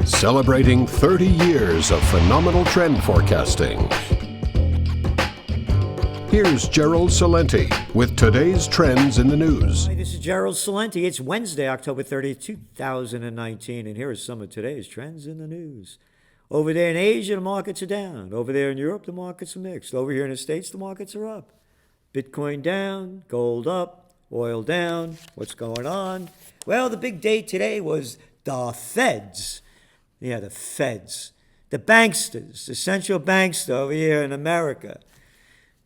Celebrating 30 years of phenomenal trend forecasting. Here's Gerald Celente with today's trends in the news. Hi, this is Gerald Celente. It's Wednesday, October 30th, 2019, and here are some of today's trends in the news. Over there in Asia, the markets are down. Over there in Europe, the markets are mixed. Over here in the States, the markets are up. Bitcoin down, gold up, oil down. What's going on? Well, the big day today was the Feds. Yeah, the Feds. The banksters, the central banks over here in America.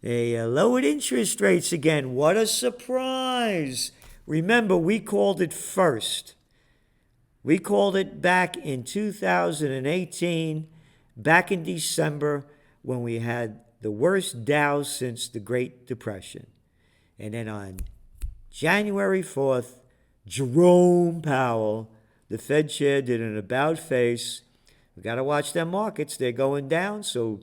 They lowered interest rates again. What a surprise. Remember, we called it first. We called it back in 2018, back in December, when we had the worst Dow since the Great Depression. And then on January 4th, Jerome Powell, the Fed chair, did an about-face. We got to watch them markets. They're going down, so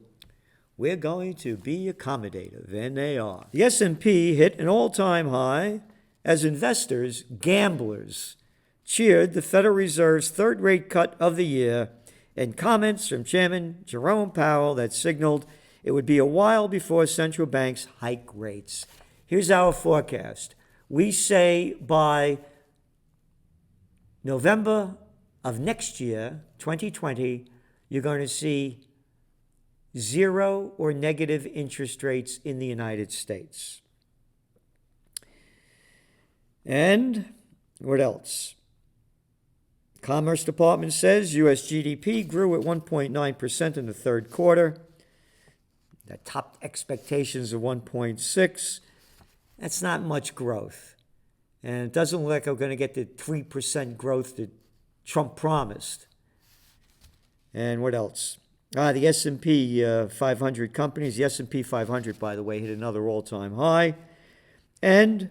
we're going to be accommodative, and they are. The S&P hit an all-time high as investors, gamblers, cheered the Federal Reserve's third-rate cut of the year and comments from Chairman Jerome Powell that signaled it would be a while before central banks hike rates. Here's our forecast. We say by November of next year, 2020, you're going to see zero or negative interest rates in the United States. And what else? Commerce Department says U.S. GDP grew at 1.9% in the third quarter. That topped expectations of 1.6%. That's not much growth. And it doesn't look like we're going to get the 3% growth that Trump promised. And what else? The S&P 500 companies. The S&P 500, by the way, hit another all-time high. And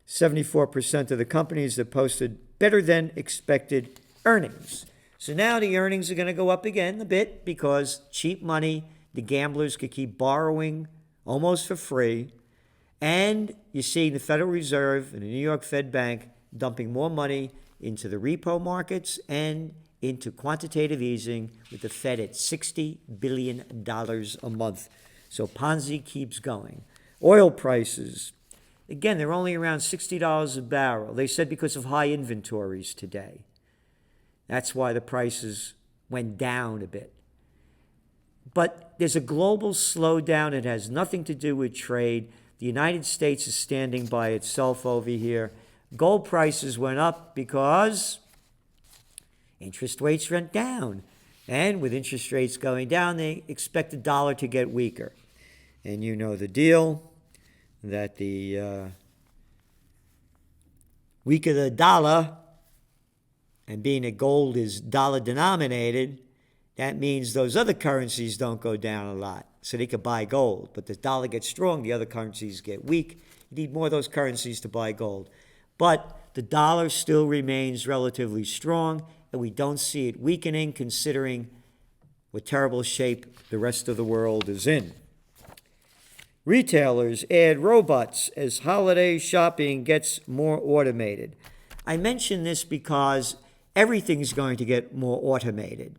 74% of the companies that posted better than expected earnings. So now the earnings are going to go up again a bit because cheap money, the gamblers could keep borrowing almost for free. And you see the Federal Reserve and the New York Fed Bank dumping more money into the repo markets and into quantitative easing, with the Fed at $60 billion a month. So Ponzi keeps going. Oil prices, again, they're only around $60 a barrel. They said because of high inventories today. That's why the prices went down a bit. But there's a global slowdown. It has nothing to do with trade. The United States is standing by itself over here. Gold prices went up because interest rates went down. And with interest rates going down, they expect the dollar to get weaker. And you know the deal, that the weaker the dollar, and being that gold is dollar denominated, that means those other currencies don't go down a lot. So they could buy gold. But the dollar gets strong, the other currencies get weak. You need more of those currencies to buy gold. But the dollar still remains relatively strong, and we don't see it weakening considering what terrible shape the rest of the world is in. Retailers add robots as holiday shopping gets more automated. I mention this because everything's going to get more automated.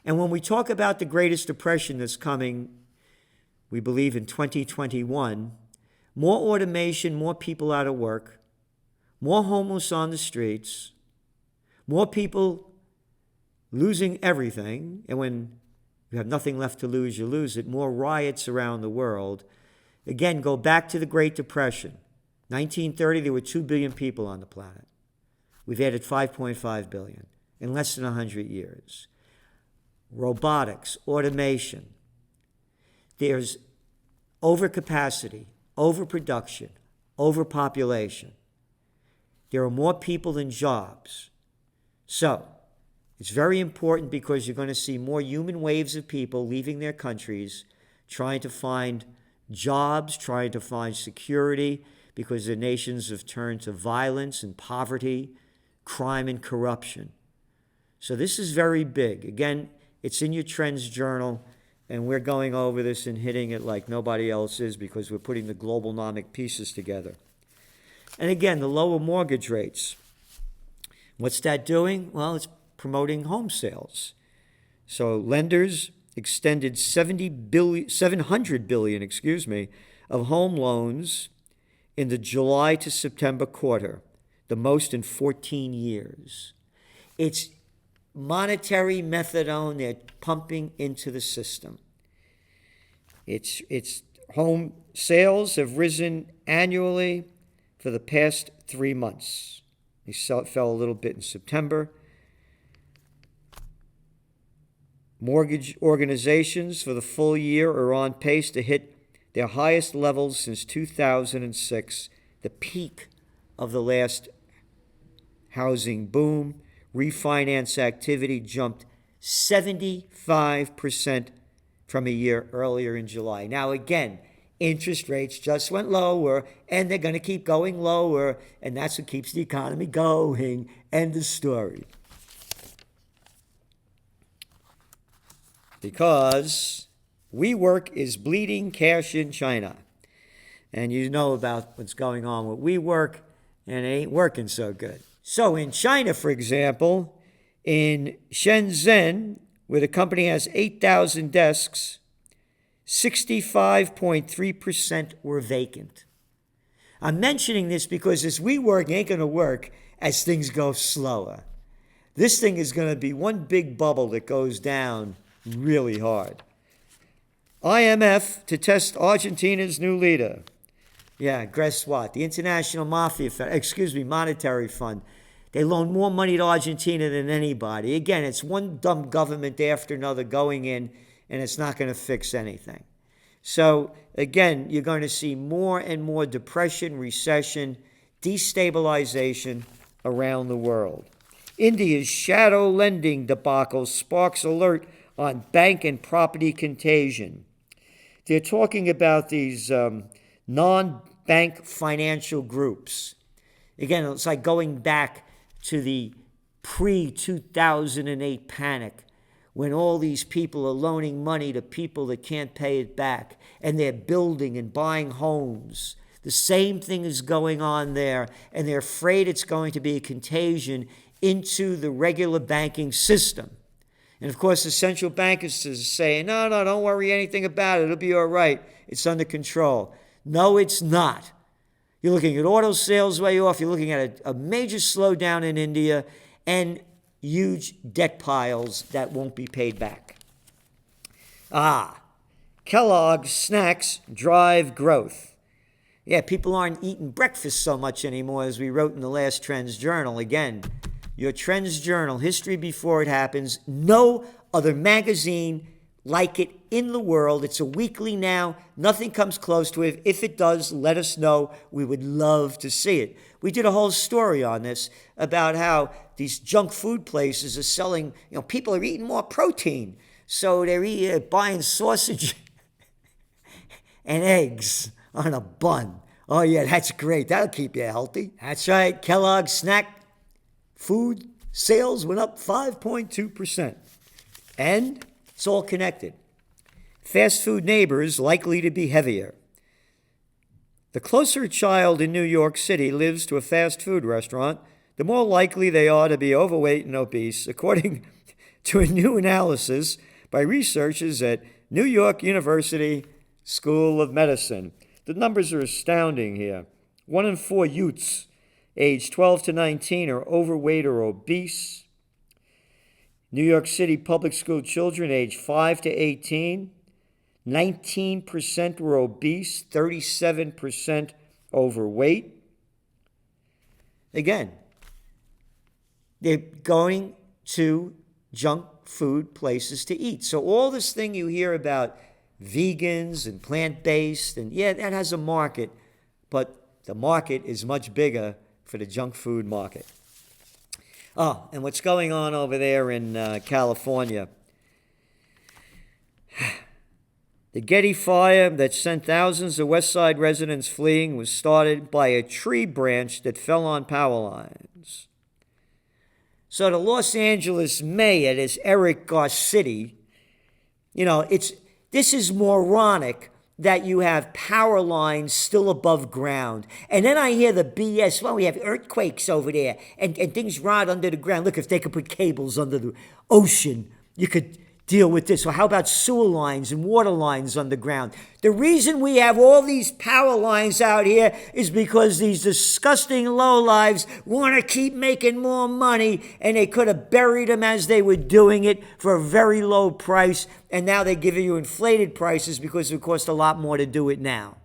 And when we talk about the greatest depression that's coming, we believe in 2021, more automation, more people out of work, more homeless on the streets, more people losing everything, and when you have nothing left to lose, you lose it, more riots around the world. Again, go back to the Great Depression. 1930, there were 2 billion people on the planet. We've added 5.5 billion in less than 100 years. Robotics, automation. There's overcapacity, overproduction, overpopulation. There are more people than jobs. So it's very important because you're going to see more human waves of people leaving their countries, trying to find jobs, trying to find security, because their nations have turned to violence and poverty, crime and corruption. So this is very big. Again, it's in your Trends Journal, and we're going over this and hitting it like nobody else is because we're putting the globalnomic pieces together. And again, the lower mortgage rates. What's that doing? Well, it's promoting home sales. So lenders extended 700 billion, of home loans in the July to September quarter, the most in 14 years. It's monetary methadone they're pumping into the system. It's home sales have risen annually for the past 3 months. They fell a little bit in September. Mortgage organizations for the full year are on pace to hit their highest levels since 2006, the peak of the last housing boom. Refinance activity jumped 75% from a year earlier in July. Now again, interest rates just went lower, and they're going to keep going lower, and that's what keeps the economy going. End of story. Because WeWork is bleeding cash in China. And you know about what's going on with WeWork, and it ain't working so good. So in China, for example, in Shenzhen, where the company has 8,000 desks, 65.3% were vacant. I'm mentioning this because this WeWork ain't going to work as things go slower. This thing is going to be one big bubble that goes down really hard. IMF to test Argentina's new leader. Yeah, guess what? The International Monetary Fund. They loan more money to Argentina than anybody. Again, it's one dumb government after another going in, and it's not going to fix anything. So, again, you're going to see more and more depression, recession, destabilization around the world. India's shadow lending debacle sparks alert on bank and property contagion. They're talking about these non-bank financial groups. Again, it's like going back to the pre-2008 panic when all these people are loaning money to people that can't pay it back, and they're building and buying homes. The same thing is going on there, and they're afraid it's going to be a contagion into the regular banking system. And of course, the central bankers are saying, no, don't worry anything about it. It'll be all right. It's under control. No, it's not. You're looking at auto sales way off. You're looking at a major slowdown in India and huge debt piles that won't be paid back. Kellogg's snacks drive growth. Yeah, people aren't eating breakfast so much anymore, as we wrote in the last Trends Journal. Again, your Trends Journal, history before it happens. No other magazine like it in the world. It's a weekly now. Nothing comes close to it. If it does, let us know. We would love to see it. We did a whole story on this about how these junk food places are selling, people are eating more protein. So they're buying sausage and eggs on a bun. Oh, yeah, that's great. That'll keep you healthy. That's right. Kellogg's snack food sales went up 5.2%. And it's all connected. Fast food neighbors likely to be heavier. The closer a child in New York City lives to a fast food restaurant, the more likely they are to be overweight and obese, according to a new analysis by researchers at New York University School of Medicine. The numbers are astounding here. 1 in 4 youths aged 12 to 19 are overweight or obese. New York City public school children aged 5 to 18, 19% were obese, 37% overweight. Again, they're going to junk food places to eat. So all this thing you hear about vegans and plant-based, and yeah, that has a market, but the market is much bigger for the junk food market. Oh, and what's going on over there in California? The Getty fire that sent thousands of West Side residents fleeing was started by a tree branch that fell on power lines. So the Los Angeles mayor, this Eric Garcetti, this is moronic that you have power lines still above ground. And then I hear the BS, well, we have earthquakes over there and things rot under the ground. Look, if they could put cables under the ocean, you could deal with this. Or how about sewer lines and water lines underground? The reason we have all these power lines out here is because these disgusting lowlives want to keep making more money, and they could have buried them as they were doing it for a very low price, and now they give you inflated prices because it costs a lot more to do it now.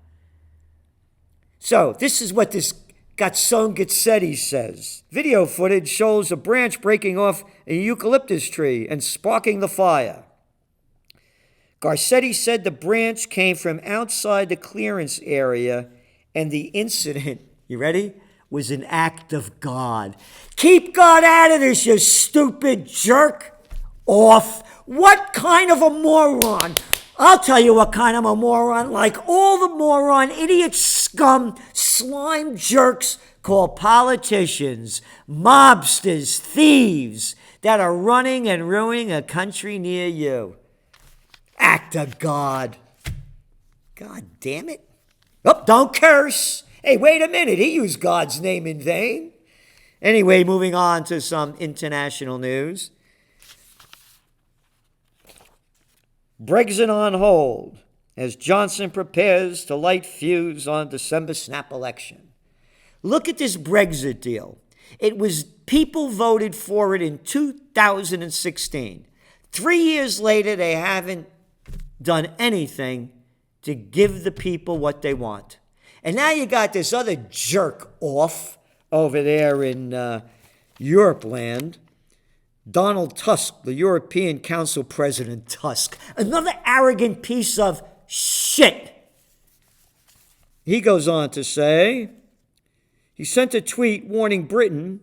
So this is what this Gatson Gitsetti says. Video footage shows a branch breaking off a eucalyptus tree and sparking the fire. Garcetti said the branch came from outside the clearance area and the incident, you ready, was an act of God. Keep God out of this, you stupid jerk off. What kind of a moron? I'll tell you what kind of a moron, like all the moron, idiot, scum, slime jerks called politicians, mobsters, thieves that are running and ruining a country near you. Act of God. God damn it. Oh, don't curse. Hey, wait a minute. He used God's name in vain. Anyway, moving on to some international news. Brexit on hold as Johnson prepares to light fuse on December snap election. Look at this Brexit deal. It was people voted for it in 2016. 3 years later, they haven't done anything to give the people what they want. And now you got this other jerk off over there in Europe land. Donald Tusk, the European Council President Tusk, another arrogant piece of shit. He goes on to say, he sent a tweet warning Britain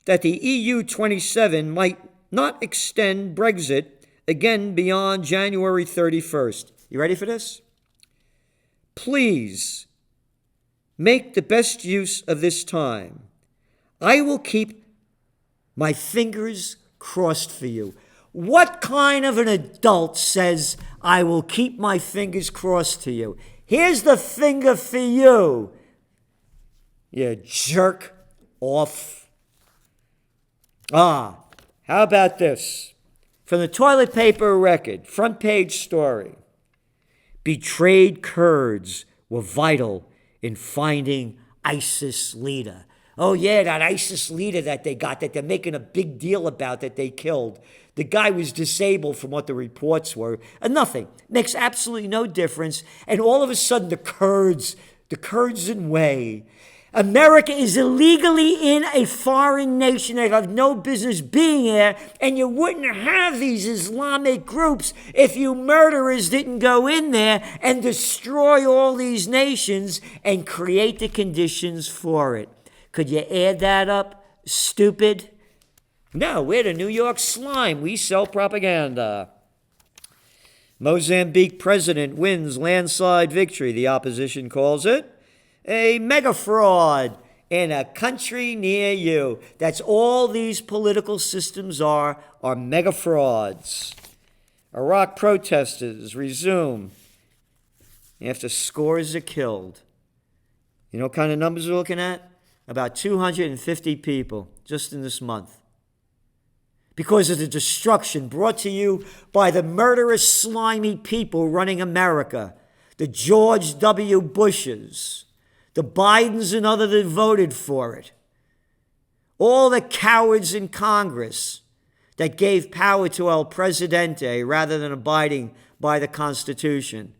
that the EU 27 might not extend Brexit again beyond January 31st. You ready for this? Please make the best use of this time. I will keep my fingers crossed for you. What kind of an adult says, I will keep my fingers crossed to you? Here's the finger for you, you jerk off. How about this? From the Toilet Paper Record, front page story. Betrayed Kurds were vital in finding ISIS leader. Oh, yeah, that ISIS leader that they got, that they're making a big deal about, that they killed. The guy was disabled from what the reports were. Nothing. Makes absolutely no difference. And all of a sudden, the Kurds in way. America is illegally in a foreign nation that have no business being there, and you wouldn't have these Islamic groups if you murderers didn't go in there and destroy all these nations and create the conditions for it. Could you add that up, stupid? No, we're the New York slime. We sell propaganda. Mozambique president wins landslide victory, the opposition calls it. A mega fraud in a country near you. That's all these political systems are mega frauds. Iraq protesters resume after scores are killed. You know what kind of numbers we're looking at? About 250 people just in this month. Because of the destruction brought to you by the murderous, slimy people running America. The George W. Bushes, the Bidens and others that voted for it. All the cowards in Congress that gave power to El Presidente rather than abiding by the Constitution.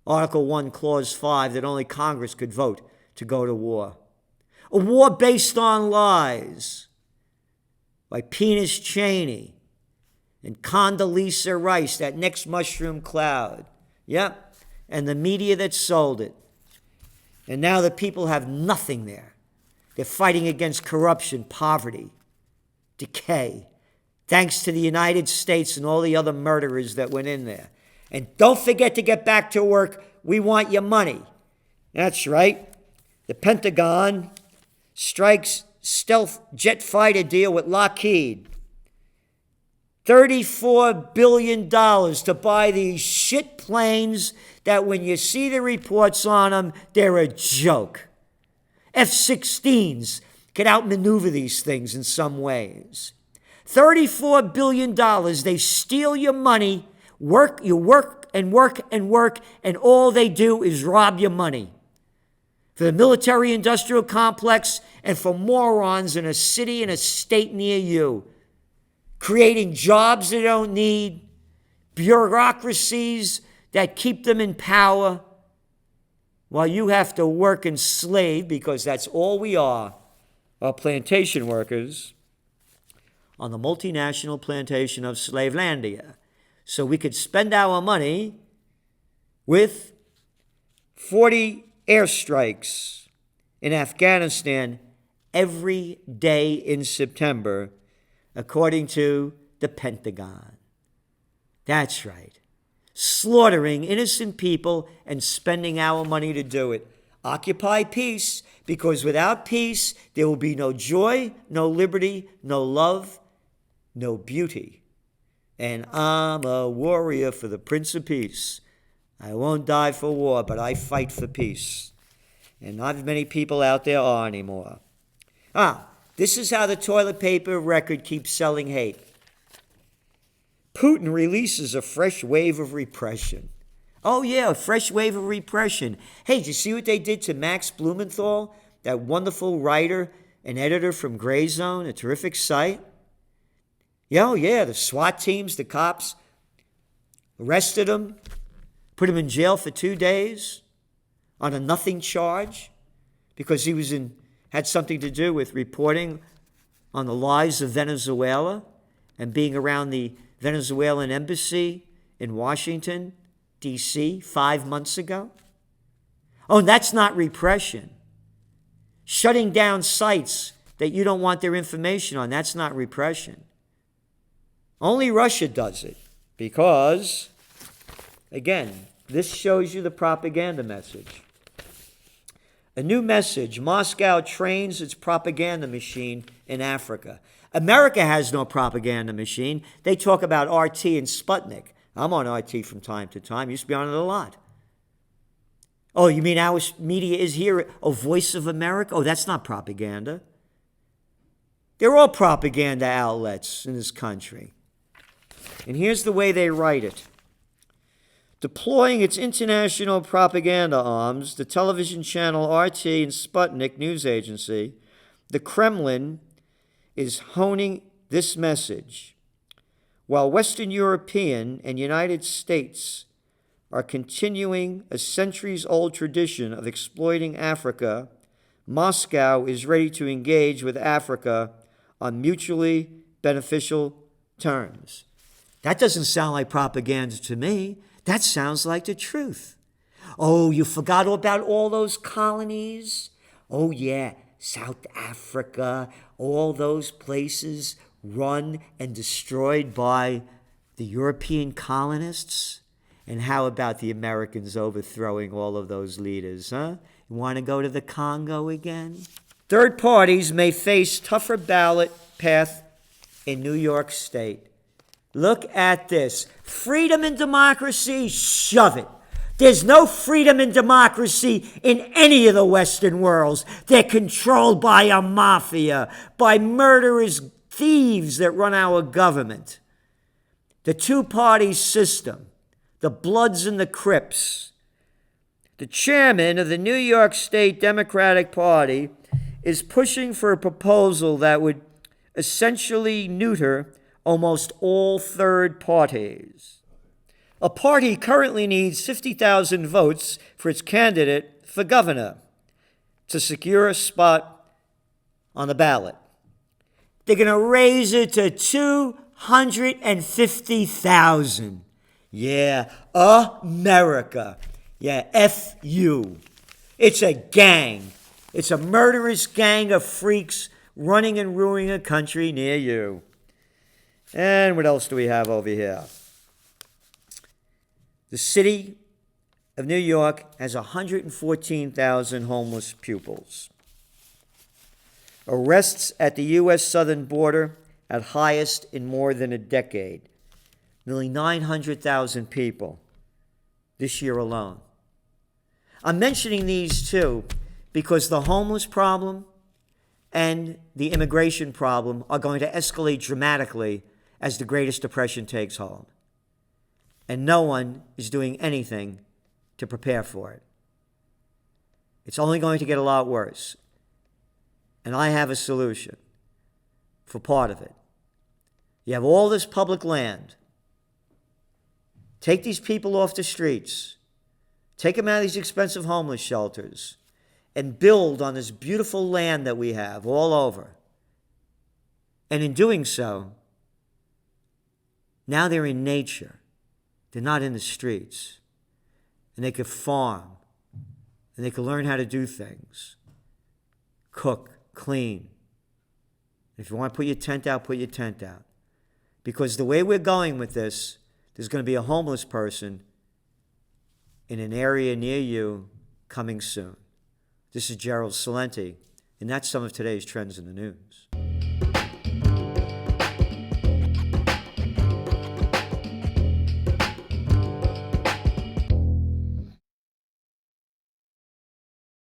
Article 1, Clause 5, that only Congress could vote to go to war. A war based on lies by Penis Cheney and Condoleezza Rice, that next mushroom cloud. Yep, and the media that sold it. And now the people have nothing there. They're fighting against corruption, poverty, decay, thanks to the United States and all the other murderers that went in there. And don't forget to get back to work. We want your money. That's right. The Pentagon strikes stealth jet fighter deal with Lockheed. $34 billion to buy these shit planes that when you see the reports on them, they're a joke. F-16s can outmaneuver these things in some ways. $34 billion, they steal your money, you work, and all they do is rob your money. For the military-industrial complex and for morons in a city and a state near you, creating jobs they don't need, bureaucracies that keep them in power, while you have to work and slave, because that's all we are plantation workers, on the multinational plantation of Slavelandia. So we could spend our money with 40 airstrikes in Afghanistan every day in September, according to the Pentagon. That's right. Slaughtering innocent people and spending our money to do it. Occupy peace, because without peace, there will be no joy, no liberty, no love, no beauty. And I'm a warrior for the Prince of Peace. I won't die for war, but I fight for peace. And not many people out there are anymore. This is how the toilet paper record keeps selling hate. Putin releases a fresh wave of repression. Oh yeah, a fresh wave of repression. Hey, did you see what they did to Max Blumenthal, that wonderful writer and editor from Gray Zone, a terrific site? Oh yeah, the SWAT teams, the cops, arrested him, put him in jail for 2 days on a nothing charge because he had something to do with reporting on the lies of Venezuela and being around the Venezuelan embassy in Washington, D.C. 5 months ago. Oh, and that's not repression. Shutting down sites that you don't want their information on, that's not repression. Only Russia does it because, again, this shows you the propaganda message. A new message: Moscow trains its propaganda machine in Africa. America has no propaganda machine. They talk about RT and Sputnik. I'm on RT from time to time. Used to be on it a lot. Oh, you mean our media is here? Oh, Voice of America? Oh, that's not propaganda. They're all propaganda outlets in this country. And here's the way they write it. Deploying its international propaganda arms, the television channel RT and Sputnik news agency, the Kremlin is honing this message. While Western European and United States are continuing a centuries-old tradition of exploiting Africa, Moscow is ready to engage with Africa on mutually beneficial terms. That doesn't sound like propaganda to me. That sounds like the truth. Oh, you forgot about all those colonies? Oh, yeah, South Africa, all those places run and destroyed by the European colonists? And how about the Americans overthrowing all of those leaders, huh? You want to go to the Congo again? Third parties may face tougher ballot path in New York State. Look at this. Freedom and democracy, shove it. There's no freedom and democracy in any of the Western worlds. They're controlled by a mafia, by murderous thieves that run our government. The two-party system, the Bloods and the Crips. The chairman of the New York State Democratic Party is pushing for a proposal that would essentially neuter almost all third parties. A party currently needs 50,000 votes for its candidate for governor to secure a spot on the ballot. They're going to raise it to 250,000. Yeah, America. Yeah, F you. It's a gang. It's a murderous gang of freaks running and ruining a country near you. And what else do we have over here? The city of New York has 114,000 homeless pupils. Arrests at the U.S. southern border at highest in more than a decade. Nearly 900,000 people this year alone. I'm mentioning these two because the homeless problem and the immigration problem are going to escalate dramatically as the Greatest Depression takes hold. And no one is doing anything to prepare for it. It's only going to get a lot worse. And I have a solution for part of it. You have all this public land. Take these people off the streets. Take them out of these expensive homeless shelters and build on this beautiful land that we have all over. And in doing so, now they're in nature. They're not in the streets. And they could farm. And they could learn how to do things. Cook, clean. If you want to put your tent out, put your tent out. Because the way we're going with this, there's going to be a homeless person in an area near you coming soon. This is Gerald Celente, and that's some of today's trends in the news.